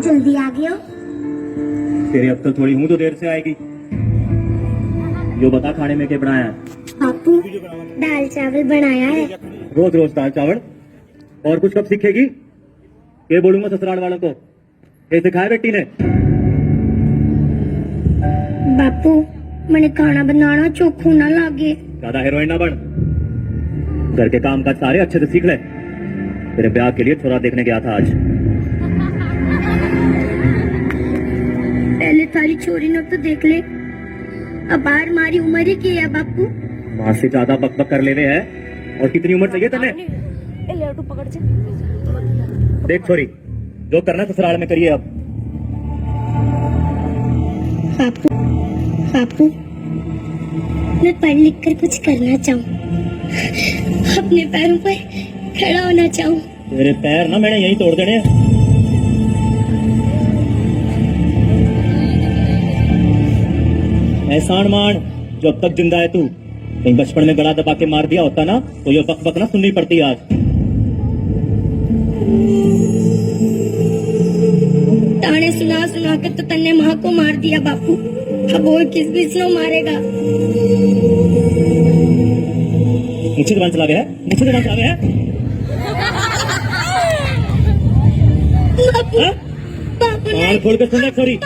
जल्दी आ गए हो। तेरी अक्ल थोड़ी हूँ तो देर से आएगी। जो बता खाने में क्या बनाया है? बापू दाल चावल बनाया है। रोज रोज दाल चावल, और कुछ कब सीखेगी? ये बोलूंगा ससुराल वालों को। ये सिखाया बेटी ने? बापू मैंने खाना बनाना चोखू ना लागे। ज्यादा हीरोइन ना बन। घर के काम काज सारे अच्छे से सीख ले। तेरे ब्याह के लिए छोरा देखने गया था आज। पहले थारी छोरी ने तो देख ले, अब बाहर हमारी उम्र ही की है बापू। माँ से ज्यादा बकबक कर लेने हैं। और कितनी उम्र चाहिए तने? देख छोरी, जो करना ससुराल में करिए। अब बापू बापू मैं पढ़ लिख कर कुछ करना चाहूँ, अपने पैरों पर खड़ा होना चाहूँ। तेरे पैर ना मैंने यहीं तोड़ देने हैं। एहसान मान जो अब तक जिंदा है तू। कहीं बचपन में गला दबा के मार दिया होता ना तो ये बक बक ना सुननी पड़ती आज। ताने सुना सुना कर तो तन्ने माँ को मार दिया बापू, अब वो किस बिस्नो मारेगा। मुझे जबान चला गया है, मुझे जबान चला गया है। बापू बापू कान खोल के सुन सॉरी।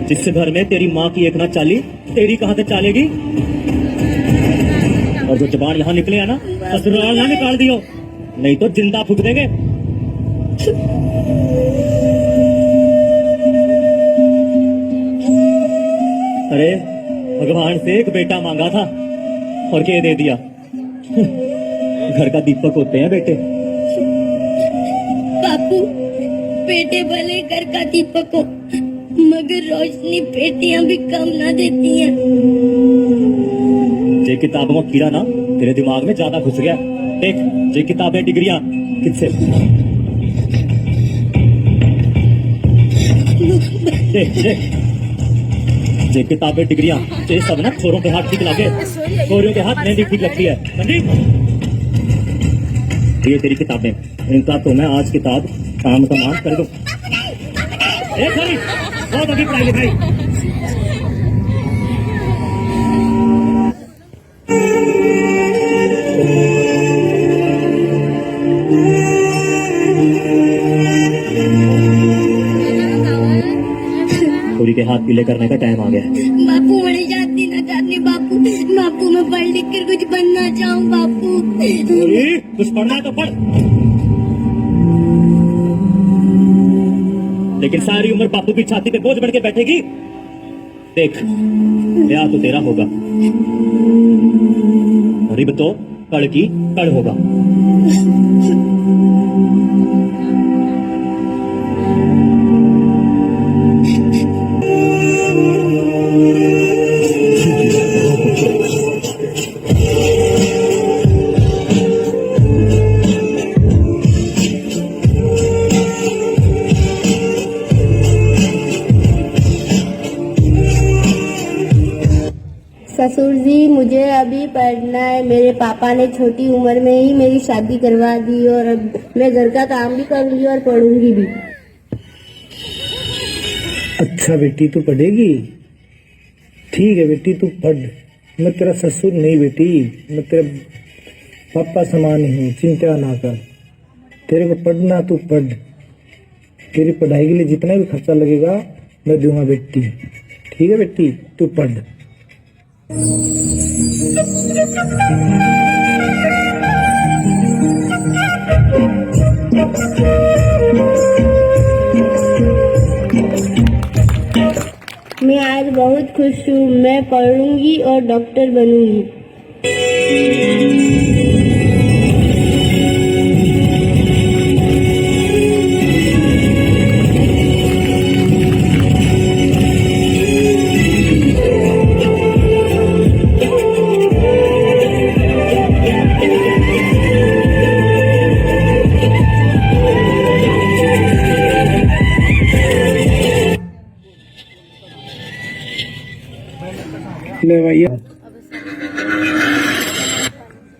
जिससे घर में तेरी माँ की एक ना चाली, तेरी कहाँ से चालेगी? और जो जबान यहाँ निकले है ना, ससुराल ना निकाल दियो, नहीं तो जिंदा फूक देंगे। अरे भगवान से एक बेटा मांगा था और क्या दे दिया। घर का दीपक होते हैं बेटे। बापू बेटे भले घर का दीपक हो, मगर रोशनी बेटियां भी कम ना देती हैं। ये किताबों का कीड़ा ना तेरे दिमाग में ज्यादा घुस गया। देख ये किताबें डिग्रियां किससे? देख देख ये किताबें डिग्रियां ये सब ना छोरों के हाथ ठीक लगे। छोरियों के हाथ नहीं ठीक लगती है, समझी? ये तेरी किताबें, इनका तो मैं आज किताब काम तमाम कर दूं। बहुत अभी पढ़ाई लिखाई। छोरी के हाथ पीले करने का टाइम आ गया है। बापू मैंने जाती ना जाती बापू, बापू मैं पढ़ लिख कर कुछ बनना चाहूँ बापू। कुछ पढ़ना है तो पढ़, लेकिन सारी उम्र बापू की छाती पे बोझ बन के बैठेगी। देख ब्याह तो तेरा होगा, रिब तो कड़ की कड़ होगा। ससुर जी मुझे अभी पढ़ना है। मेरे पापा ने छोटी उम्र में ही मेरी शादी करवा दी और अब मैं घर का काम भी करूंगी और पढ़ूंगी भी। अच्छा बेटी तू पढ़ेगी, ठीक है बेटी तू पढ़। मैं तेरा ससुर नहीं बेटी, मैं तेरा पापा समान ही हूँ, चिंता ना कर। तेरे को पढ़ना तू पढ़, तेरी पढ़ाई के लिए जितना भी खर्चा लगेगा मैं दूंगा बेटी, ठीक है बेटी तू पढ़। मैं आज बहुत खुश हूँ, मैं पढ़ूंगी और डॉक्टर बनूंगी। ले भैया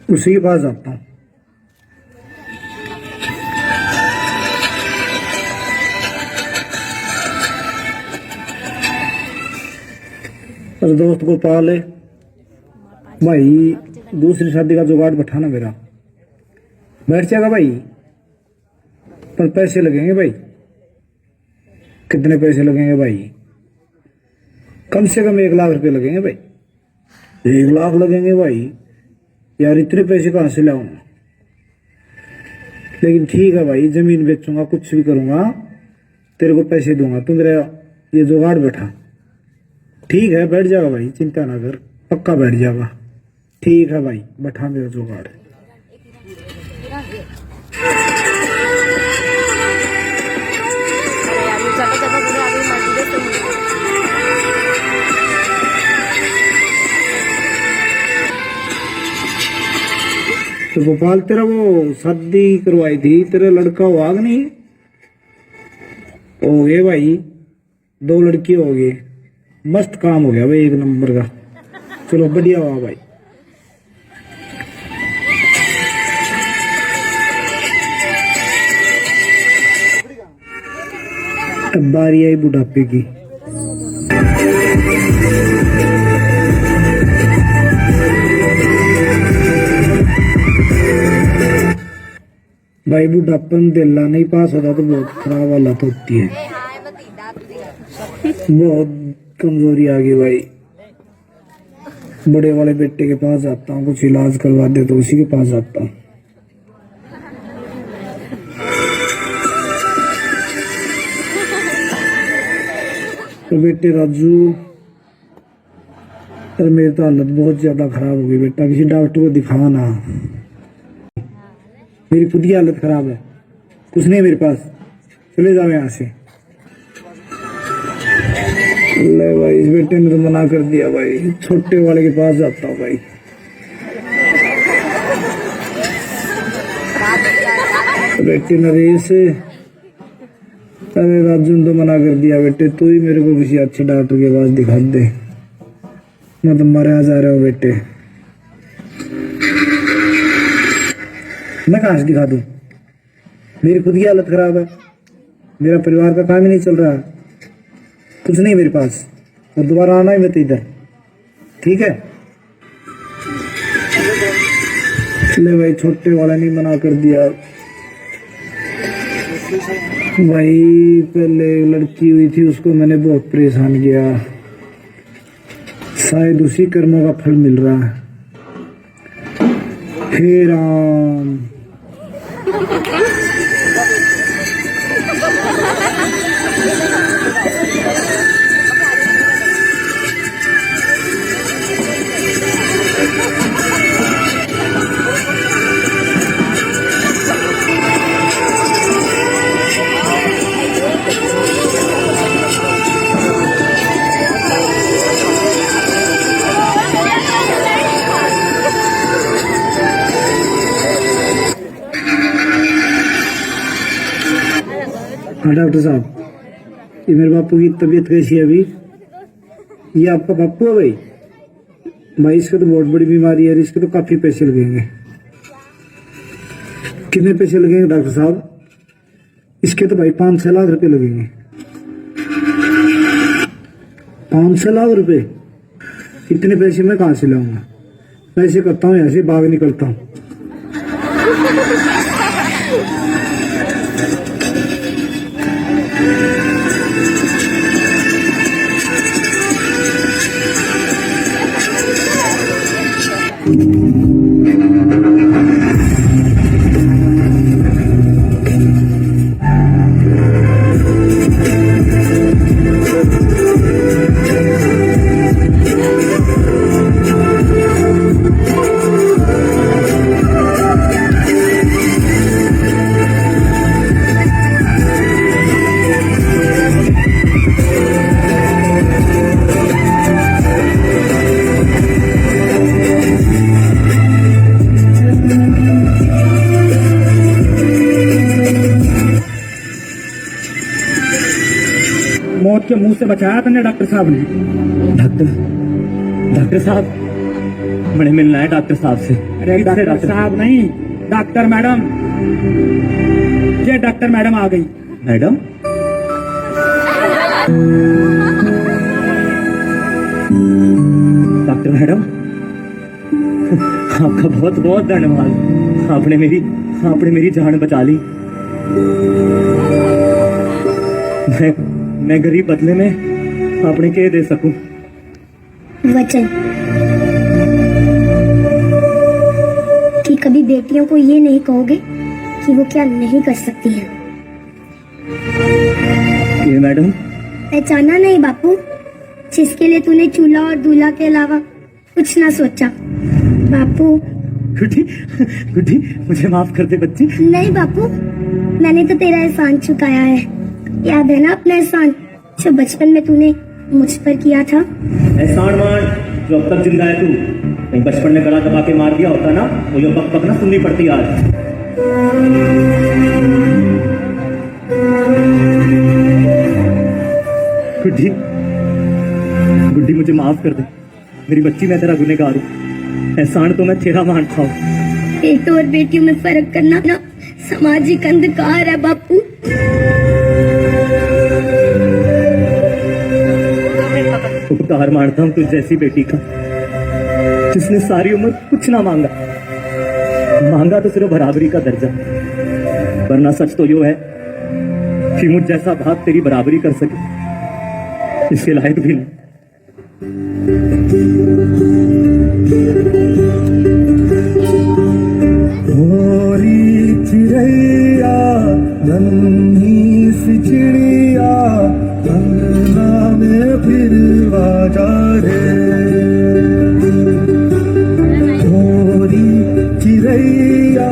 उसी के पास जाता हूँ। और दोस्त को पाल है भाई, दूसरी शादी का जुगाड़ बैठाना मेरा, बैठ जाएगा भाई, पर पैसे लगेंगे भाई। कितने पैसे लगेंगे भाई? कम से कम 1 लाख रुपए लगेंगे भाई। 1 लाख लगेंगे भाई? यार इतने पैसे कहाँ से लाऊंगा? लेकिन ठीक है भाई, जमीन बेचूंगा, कुछ भी करूंगा, तेरे को पैसे दूंगा, तू मेरा ये जुगाड़ बैठा। ठीक है, बैठ जाएगा भाई, चिंता ना कर, पक्का बैठ जाएगा। ठीक है भाई, बैठा मेरा जुगाड़। तो गोपाल, तेरा वो शादी करवाई थी, तेरा लड़का हुआ कि नहीं? हो गए भाई, 2 लड़की हो गए, मस्त काम हो गया भाई, 1 नंबर का। चलो बढ़िया हुआ भाई। अब बारी आई बुढ़ापे की। भाई बुढ़ापे में दिल्ला नहीं पास होता तो बहुत खराब हालत होती है, बहुत कमजोरी आ गई भाई। बड़े वाले बेटे के पास जाता हूँ, कुछ इलाज करवा दे तो उसी के पास जाता हूँ। तो बेटे राजू, अरे मेरी तो हालत बहुत ज्यादा खराब हो गई बेटा, किसी डॉक्टर को दिखाओ ना, मेरी खुद की हालत खराब है, कुछ नहीं मेरे पास, चले जाओ यहाँ से। ले भाई, इस बेटे ने तो मना कर दिया भाई, छोटे वाले के पास जाता हूँ भाई। बेटे नरेश, अरे राजू ने तो मना कर दिया बेटे, तू ही मेरे को किसी अच्छे डॉक्टर के पास दिखा दे, मैं तो मरा जा रहा हूँ बेटे। मैं कहाँ से दिखा दूं? मेरी खुद की हालत खराब है, मेरा परिवार का काम ही नहीं चल रहा, कुछ नहीं मेरे पास, और दोबारा आना ही मत इधर, ठीक है? ले भाई, छोटे वाला नहीं मना कर दिया भाई। पहले लड़की हुई थी, उसको मैंने बहुत परेशान किया, शायद उसी कर्मों का फल मिल रहा है। हे राम, हाँ डॉक्टर साहब, ये मेरे बापू की तबीयत कैसी है अभी? ये आपका बापू है भाई? भाई इसके तो बहुत बड़ी बीमारी है, इसके तो काफी पैसे लगेंगे। कितने पैसे लगेंगे डॉक्टर साहब? इसके तो भाई 5-6 लाख रुपए लगेंगे। 5-6 लाख रुपए? इतने पैसे मैं कहाँ से लाऊंगा? मैं ऐसे करता हूँ, यहाँ से भाग निकलता हूँ। मौत के मुंह से बचाया तूने डॉक्टर साहब ने। डॉक्टर साहब, मैंने मिलना है डॉक्टर साहब से। अरे डॉक्टर साहब नहीं, डॉक्टर मैडम। ये डॉक्टर मैडम आ गई। मैडम? डॉक्टर मैडम, आपका बहुत बहुत धन्यवाद। आपने मेरी जान बचा ली। मैं गरीब बदले में आपने के दे सकूं? वचन कि कभी बेटियों को ये नहीं कहोगे कि वो क्या नहीं कर सकती हैं। ये मैडम, पहचाना नहीं बापू, जिसके लिए तूने चूल्हा और दूल्हा के अलावा कुछ ना सोचा। बापू गुड्डी, गुड्डी मुझे माफ कर दे बच्ची। नहीं बापू, मैंने तो तेरा एहसान चुकाया है। याद है ना अपना एहसान जो बचपन में तूने मुझ पर किया था? एहसान मान जो अब तक जिंदा है तू। कहीं बचपन में गला दबा के मार दिया होता ना, वो ये पक पक ना सुननी पड़ती आज। गुड्डी, गुड्डी मुझे माफ कर दे मेरी बच्ची, मैं तेरा गुनहगार हूँ। एहसान तो मैं तेरा मानता हूँ। बेटों और बेटियों में फर्क करना ना सामाजिक अंधकार है बापू। उपकार मानता हूँ तुझ जैसी बेटी का, जिसने सारी उम्र कुछ ना मांगा तो सिर्फ बराबरी का दर्जा। वरना सच तो यो है कि मुझ जैसा बाप तेरी बराबरी कर सके इसके लायक भी नहीं। चिड़ैया नन्ही सी चिड़िया अंगना में फिर बाजा रे, चिड़ैया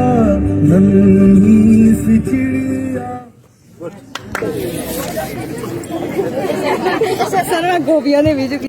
नन्ही सी चिड़िया। सर गोपिया ने भी